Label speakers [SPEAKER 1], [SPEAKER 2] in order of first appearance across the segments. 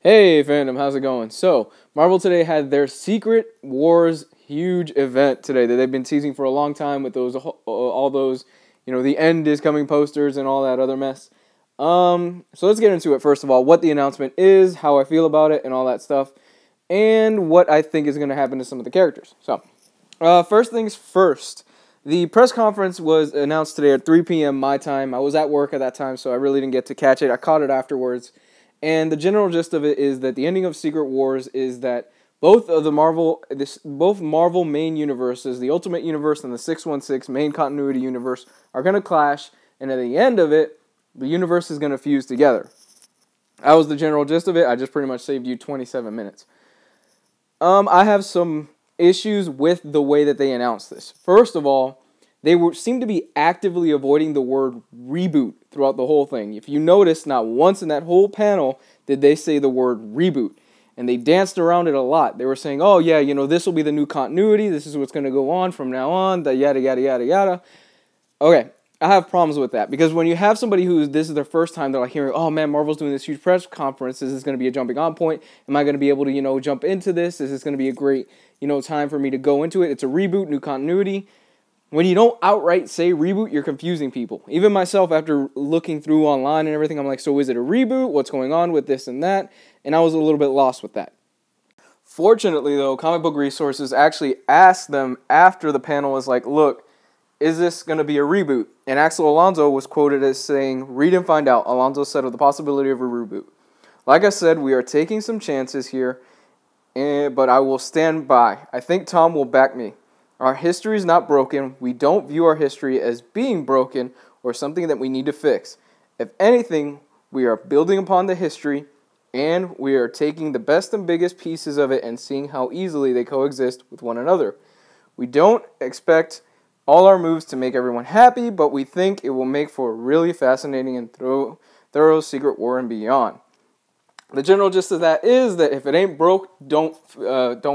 [SPEAKER 1] Hey fandom, how's it going? So, Marvel today had their Secret Wars huge event today that they've been teasing for a long time with those all those, the end is coming posters and all that other mess. So let's get into it first of all, what the announcement is, how I feel about it and all that stuff, and what I think is going to happen to some of the characters. So, first things first. The press conference was announced today at 3 p.m. my time. I was at work at that time, so I really didn't get to catch it. I caught it afterwards. And the general gist of it is that the ending of Secret Wars is that both Marvel main universes, the Ultimate Universe and the 616 main continuity universe, are going to clash, and at the end of it, the universe is going to fuse together. That was the general gist of it. I just pretty much saved you 27 minutes. I have some issues with the way that they announced this. First of all, they seem to be actively avoiding the word reboot throughout the whole thing. If you notice, not once in that whole panel did they say the word reboot. And they danced around it a lot. They were saying, oh yeah, this will be the new continuity. This is what's going to go on from now on. The yada, yada, yada, yada. Okay, I have problems with that. Because when you have somebody this is their first time, they're like hearing, oh man, Marvel's doing this huge press conference. Is this going to be a jumping on point? Am I going to be able to, jump into this? Is this going to be a great, time for me to go into it? It's a reboot, new continuity. When you don't outright say reboot, you're confusing people. Even myself, after looking through online and everything, I'm like, so is it a reboot? What's going on with this and that? And I was a little bit lost with that. Fortunately, though, Comic Book Resources actually asked them after the panel was like, look, is this going to be a reboot? And Axel Alonso was quoted as saying, read and find out. Alonso said of the possibility of a reboot. Like I said, we are taking some chances here, but I will stand by. I think Tom will back me. Our history is not broken. We don't view our history as being broken or something that we need to fix. If anything, we are building upon the history, and we are taking the best and biggest pieces of it and seeing how easily they coexist with one another. We don't expect all our moves to make everyone happy, but we think it will make for a really fascinating and thorough Secret War and beyond. The general gist of that is that if it ain't broke, don't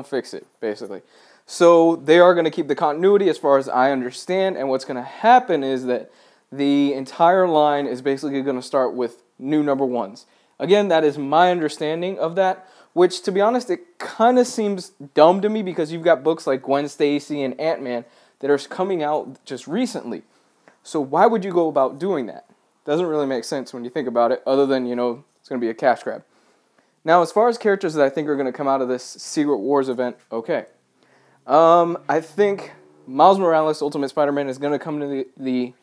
[SPEAKER 1] fix it, basically. So they are going to keep the continuity as far as I understand, and what's going to happen is that the entire line is basically going to start with new number ones. Again, that is my understanding of that, which, to be honest, it kind of seems dumb to me because you've got books like Gwen Stacy and Ant-Man that are coming out just recently. So why would you go about doing that? Doesn't really make sense when you think about it, other than, it's going to be a cash grab. Now, as far as characters that I think are going to come out of this Secret Wars event, okay. I think Miles Morales, Ultimate Spider-Man, is going to come to the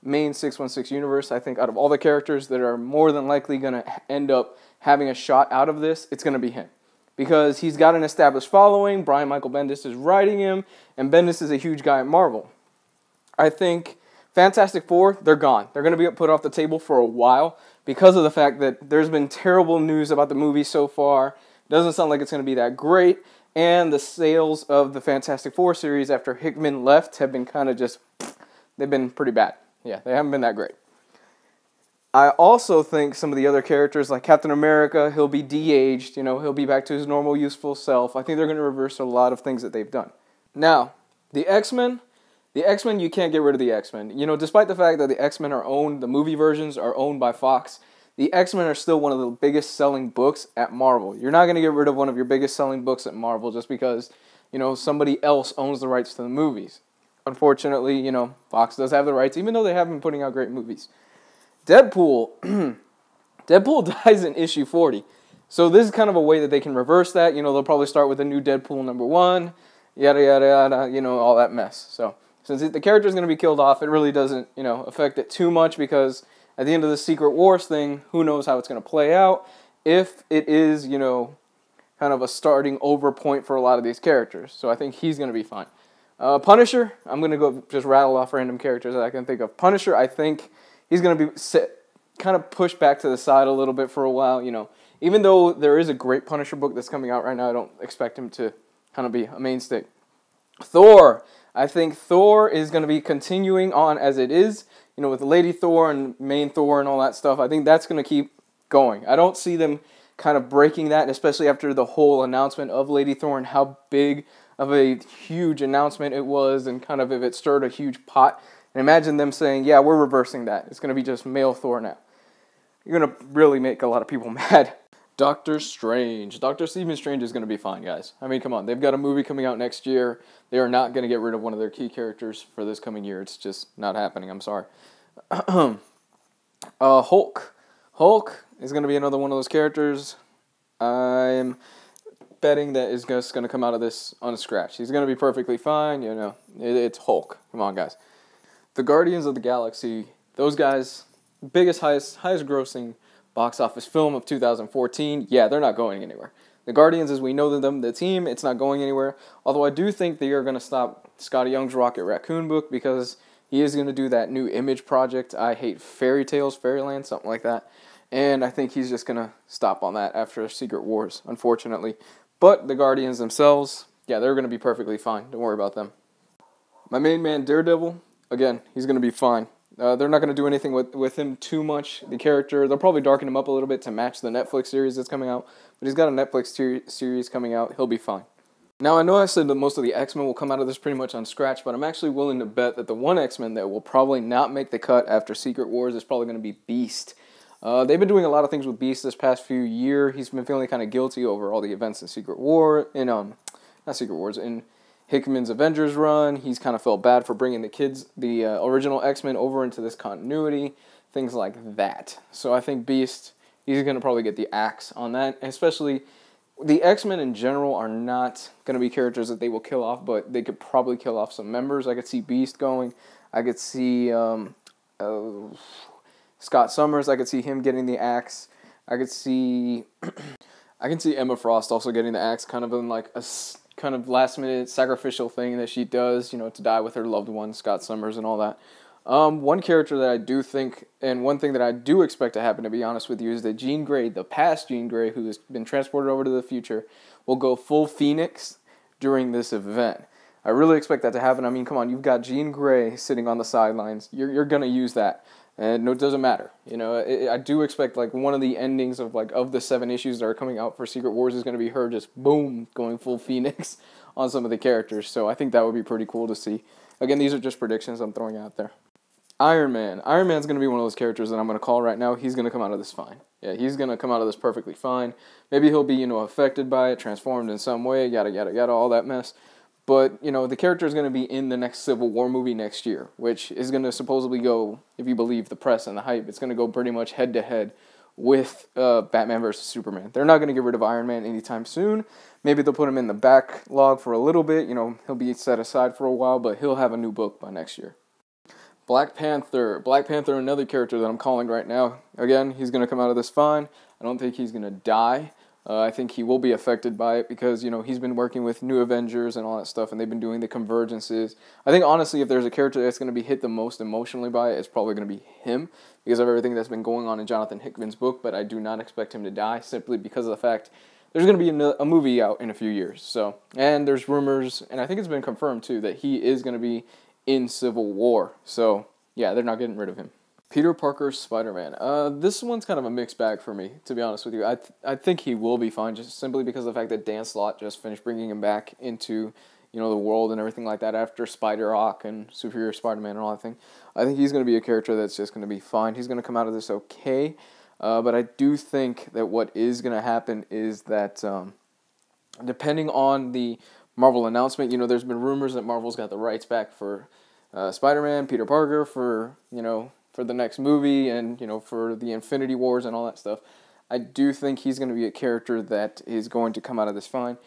[SPEAKER 1] main 616 universe. I think out of all the characters that are more than likely going to end up having a shot out of this, it's going to be him. Because he's got an established following, Brian Michael Bendis is writing him, and Bendis is a huge guy at Marvel. I think Fantastic Four, they're gone. They're going to be put off the table for a while because of the fact that there's been terrible news about the movie so far. Doesn't sound like it's going to be that great. And the sales of the Fantastic Four series after Hickman left have been kind of they've been pretty bad. Yeah, they haven't been that great. I also think some of the other characters, like Captain America, he'll be de-aged, he'll be back to his normal useful self. I think they're going to reverse a lot of things that they've done. Now, the X-Men, you can't get rid of the X-Men. Despite the fact that the X-Men the movie versions are owned by Fox, the X-Men are still one of the biggest selling books at Marvel. You're not going to get rid of one of your biggest selling books at Marvel just because, somebody else owns the rights to the movies. Unfortunately, Fox does have the rights, even though they have been putting out great movies. Deadpool dies in issue 40. So this is kind of a way that they can reverse that. They'll probably start with a new Deadpool #1, yada, yada, yada, all that mess. So since the character is going to be killed off, it really doesn't, affect it too much because at the end of the Secret Wars thing, who knows how it's going to play out if it is, kind of a starting over point for a lot of these characters. So I think he's going to be fine. Punisher, I'm going to go just rattle off random characters that I can think of. Punisher, I think he's going to be kind of pushed back to the side a little bit for a while. Even though there is a great Punisher book that's coming out right now, I don't expect him to kind of be a mainstay. Thor, I think Thor is going to be continuing on as it is. With Lady Thor and main Thor and all that stuff, I think that's going to keep going. I don't see them kind of breaking that, especially after the whole announcement of Lady Thor and how big of a huge announcement it was and kind of if it stirred a huge pot. And imagine them saying, yeah, we're reversing that. It's going to be just male Thor now. You're going to really make a lot of people mad. Doctor Strange. Dr. Stephen Strange is going to be fine, guys. I mean, come on. They've got a movie coming out next year. They are not going to get rid of one of their key characters for this coming year. It's just not happening. I'm sorry. Hulk. Hulk is going to be another one of those characters. I'm betting that is just going to come out of this unscratched. He's going to be perfectly fine. You know, it's Hulk. Come on, guys. The Guardians of the Galaxy. Those guys, biggest, highest grossing box office film of 2014. Yeah, they're not going anywhere. The Guardians, as we know them, the team, it's not going anywhere. Although I do think they are going to stop Scotty Young's Rocket Raccoon book because he is going to do that new Image project. I Hate Fairy Tales, Fairyland, something like that. And I think he's just going to stop on that after Secret Wars, unfortunately. But the Guardians themselves, yeah, they're going to be perfectly fine. Don't worry about them. My main man, Daredevil, again, he's going to be fine. They're not going to do anything with him too much. The character, they'll probably darken him up a little bit to match the Netflix series that's coming out. But he's got a Netflix series coming out. He'll be fine. Now, I know I said that most of the X-Men will come out of this pretty much unscratched, but I'm actually willing to bet that the one X-Men that will probably not make the cut after Secret Wars is probably going to be Beast. They've been doing a lot of things with Beast this past few years. He's been feeling kind of guilty over all the events in Secret War, in Hickman's Avengers run. He's kind of felt bad for bringing the original X-Men over into this continuity, things like that. So I think Beast, he's going to probably get the axe on that, especially the X-Men in general are not going to be characters that they will kill off, but they could probably kill off some members. I could see Beast going. I could see Scott Summers. I could see him getting the axe. I can see Emma Frost also getting the axe, kind of in like a kind of last-minute sacrificial thing that she does, to die with her loved one, Scott Summers, and all that. One character that I do think, and one thing that I do expect to happen, to be honest with you, is that Jean Grey, the past Jean Grey, who has been transported over to the future, will go full Phoenix during this event. I really expect that to happen. I mean, come on, you've got Jean Grey sitting on the sidelines. You're going to use that. And no, it doesn't matter. I do expect like one of the endings of the 7 issues that are coming out for Secret Wars is going to be her just boom going full Phoenix on some of the characters. So I think that would be pretty cool to see. Again, these are just predictions I'm throwing out there. Iron Man. Iron Man's going to be one of those characters that I'm going to call right now. He's going to come out of this fine. Yeah, he's going to come out of this perfectly fine. Maybe he'll be affected by it, transformed in some way, yada yada yada, all that mess. But, the character is going to be in the next Civil War movie next year, which is going to supposedly go, if you believe the press and the hype, it's going to go pretty much head-to-head with Batman vs. Superman. They're not going to get rid of Iron Man anytime soon. Maybe they'll put him in the backlog for a little bit. He'll be set aside for a while, but he'll have a new book by next year. Black Panther. Black Panther, another character that I'm calling right now. Again, he's going to come out of this fine. I don't think he's going to die. I think he will be affected by it because, he's been working with New Avengers and all that stuff, and they've been doing the convergences. I think, honestly, if there's a character that's going to be hit the most emotionally by it, it's probably going to be him because of everything that's been going on in Jonathan Hickman's book, but I do not expect him to die simply because of the fact there's going to be a movie out in a few years. And there's rumors, and I think it's been confirmed, too, that he is going to be in Civil War. So, yeah, they're not getting rid of him. Peter Parker's Spider-Man. This one's kind of a mixed bag for me, to be honest with you. I think he will be fine, just simply because of the fact that Dan Slott just finished bringing him back into, the world and everything like that after Spider-Hawk and Superior Spider-Man and all that thing. I think he's going to be a character that's just going to be fine. He's going to come out of this okay, but I do think that what is going to happen is that depending on the Marvel announcement, there's been rumors that Marvel's got the rights back for Spider-Man, Peter Parker, for the next movie and, for the Infinity Wars and all that stuff. I do think he's going to be a character that is going to come out of this fine.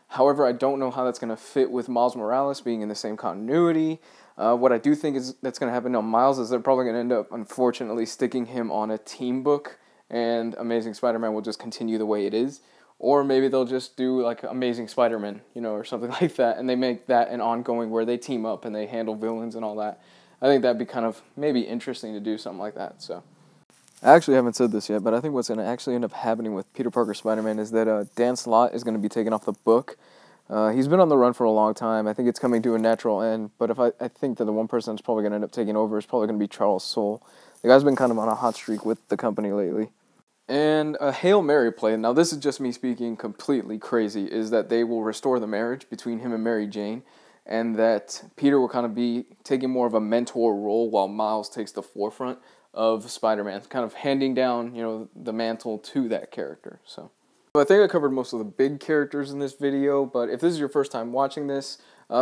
[SPEAKER 1] However, I don't know how that's going to fit with Miles Morales being in the same continuity. What I do think is that's going to happen on Miles is they're probably going to end up, unfortunately, sticking him on a team book, and Amazing Spider-Man will just continue the way it is. Or maybe they'll just do like Amazing Spider-Man, or something like that, and they make that an ongoing where they team up and they handle villains and all that. I think that'd be kind of maybe interesting to do something like that. So, I actually haven't said this yet, but I think what's going to actually end up happening with Peter Parker Spider-Man is that Dan Slott is going to be taken off the book. He's been on the run for a long time. I think it's coming to a natural end, but I think that the one person that's probably going to end up taking over is probably going to be Charles Soule. The guy's been kind of on a hot streak with the company lately. And a Hail Mary play, now this is just me speaking completely crazy, is that they will restore the marriage between him and Mary Jane, and that Peter will kind of be taking more of a mentor role while Miles takes the forefront of Spider-Man, kind of handing down, the mantle to that character. So So I think I covered most of the big characters in this video, but if this is your first time watching this,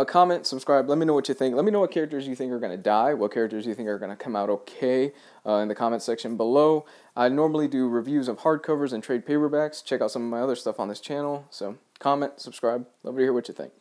[SPEAKER 1] comment, subscribe, let me know what you think. Let me know what characters you think are going to die, what characters you think are going to come out okay in the comment section below. I normally do reviews of hardcovers and trade paperbacks. Check out some of my other stuff on this channel. So comment, subscribe, love to hear what you think.